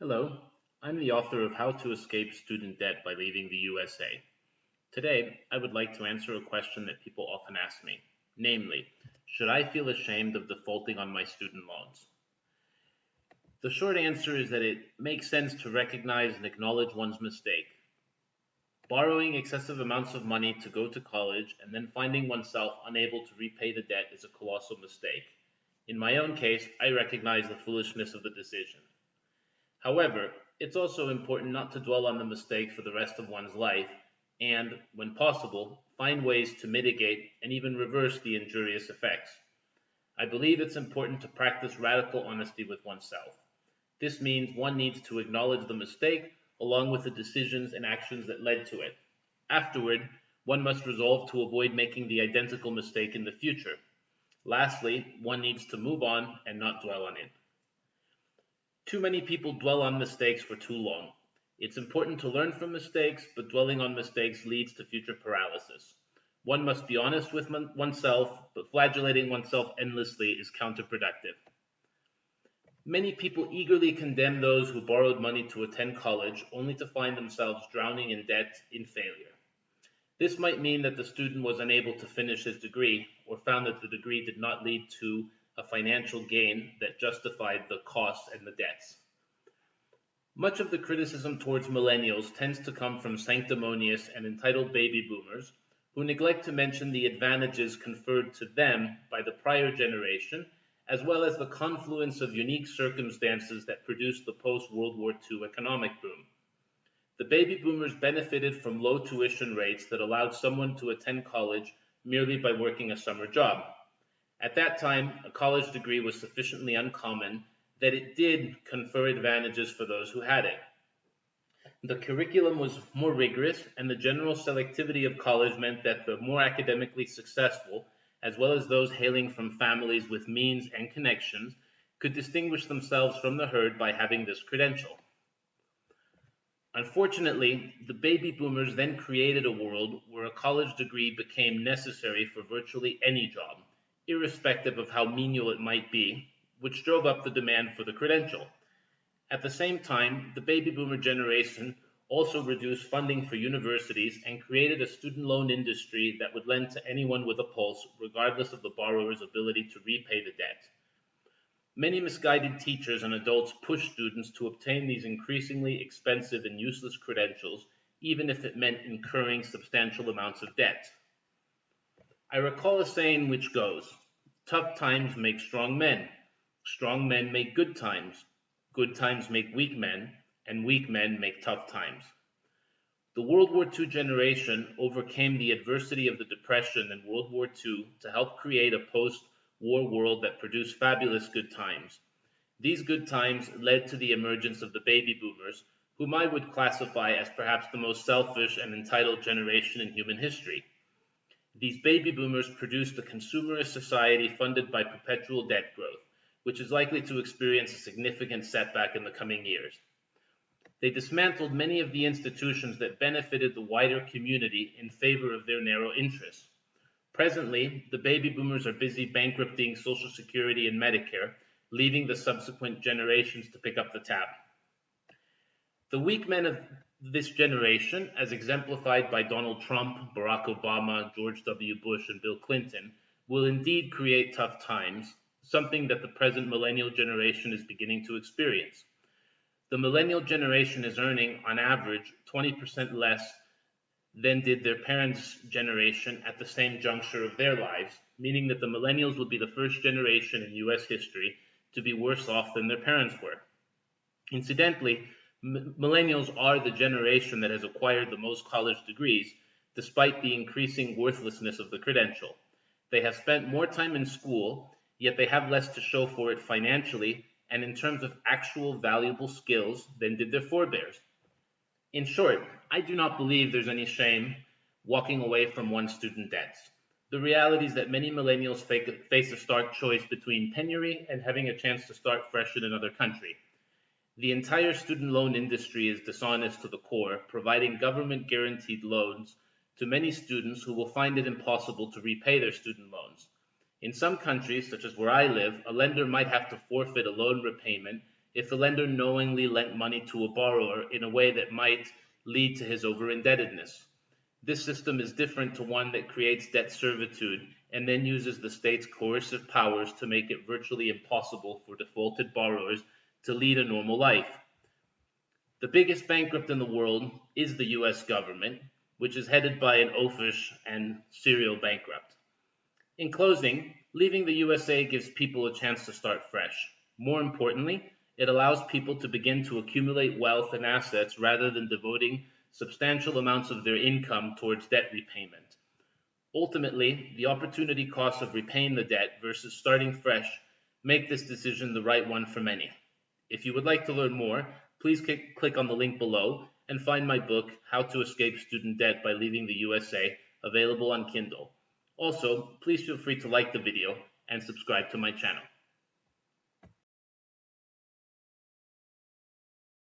Hello, I'm the author of How to Escape Student Debt by Leaving the USA. Today, I would like to answer a question that people often ask me, namely, should I feel ashamed of defaulting on my student loans? The short answer is that it makes sense to recognize and acknowledge one's mistake. Borrowing excessive amounts of money to go to college and then finding oneself unable to repay the debt is a colossal mistake. In my own case, I recognize the foolishness of the decision. However, it's also important not to dwell on the mistake for the rest of one's life and, when possible, find ways to mitigate and even reverse the injurious effects. I believe it's important to practice radical honesty with oneself. This means one needs to acknowledge the mistake along with the decisions and actions that led to it. Afterward, one must resolve to avoid making the identical mistake in the future. Lastly, one needs to move on and not dwell on it. Too many people dwell on mistakes for too long. It's important to learn from mistakes, but dwelling on mistakes leads to future paralysis. One must be honest with oneself, but flagellating oneself endlessly is counterproductive. Many people eagerly condemn those who borrowed money to attend college only to find themselves drowning in debt in failure. This might mean that the student was unable to finish his degree or found that the degree did not lead to a financial gain that justified the costs and the debts. Much of the criticism towards millennials tends to come from sanctimonious and entitled baby boomers who neglect to mention the advantages conferred to them by the prior generation, as well as the confluence of unique circumstances that produced the post World War II economic boom. The baby boomers benefited from low tuition rates that allowed someone to attend college merely by working a summer job. At that time, a college degree was sufficiently uncommon that it did confer advantages for those who had it. The curriculum was more rigorous, and the general selectivity of college meant that the more academically successful, as well as those hailing from families with means and connections, could distinguish themselves from the herd by having this credential. Unfortunately, the baby boomers then created a world where a college degree became necessary for virtually any job, irrespective of how menial it might be, which drove up the demand for the credential. At the same time, the baby boomer generation also reduced funding for universities and created a student loan industry that would lend to anyone with a pulse, regardless of the borrower's ability to repay the debt. Many misguided teachers and adults push students to obtain these increasingly expensive and useless credentials, even if it meant incurring substantial amounts of debt. I recall a saying which goes, tough times make strong men make good times make weak men, and weak men make tough times. The World War II generation overcame the adversity of the Depression and World War II to help create a post war world that produced fabulous good times. These good times led to the emergence of the baby boomers, whom I would classify as perhaps the most selfish and entitled generation in human history. These baby boomers produced a consumerist society funded by perpetual debt growth, which is likely to experience a significant setback in the coming years. They dismantled many of the institutions that benefited the wider community in favor of their narrow interests. Presently, the baby boomers are busy bankrupting Social Security and Medicare, leaving the subsequent generations to pick up the tab. The weak men of this generation, as exemplified by Donald Trump, Barack Obama, George W. Bush, and Bill Clinton, will indeed create tough times, something that the present millennial generation is beginning to experience. The millennial generation is earning, on average, 20% less than did their parents' generation at the same juncture of their lives, meaning that the millennials will be the first generation in US history to be worse off than their parents were. Incidentally, millennials are the generation that has acquired the most college degrees, despite the increasing worthlessness of the credential. They have spent more time in school, yet they have less to show for it financially and in terms of actual valuable skills than did their forebears. In short, I do not believe there's any shame walking away from one's student debts. The reality is that many millennials face a stark choice between penury and having a chance to start fresh in another country. The entire student loan industry is dishonest to the core, providing government guaranteed loans to many students who will find it impossible to repay their student loans. In some countries, such as where I live, a lender might have to forfeit a loan repayment if the lender knowingly lent money to a borrower in a way that might lead to his over-indebtedness. This system is different to one that creates debt servitude and then uses the state's coercive powers to make it virtually impossible for defaulted borrowers to lead a normal life. The biggest bankrupt in the world is the US government, which is headed by an oafish and serial bankrupt. In closing, leaving the USA gives people a chance to start fresh. More importantly, it allows people to begin to accumulate wealth and assets rather than devoting substantial amounts of their income towards debt repayment. Ultimately, the opportunity costs of repaying the debt versus starting fresh make this decision the right one for many. If you would like to learn more, please click on the link below and find my book, How to Escape Student Debt by Leaving the USA, available on Kindle. Also, please feel free to like the video and subscribe to my channel.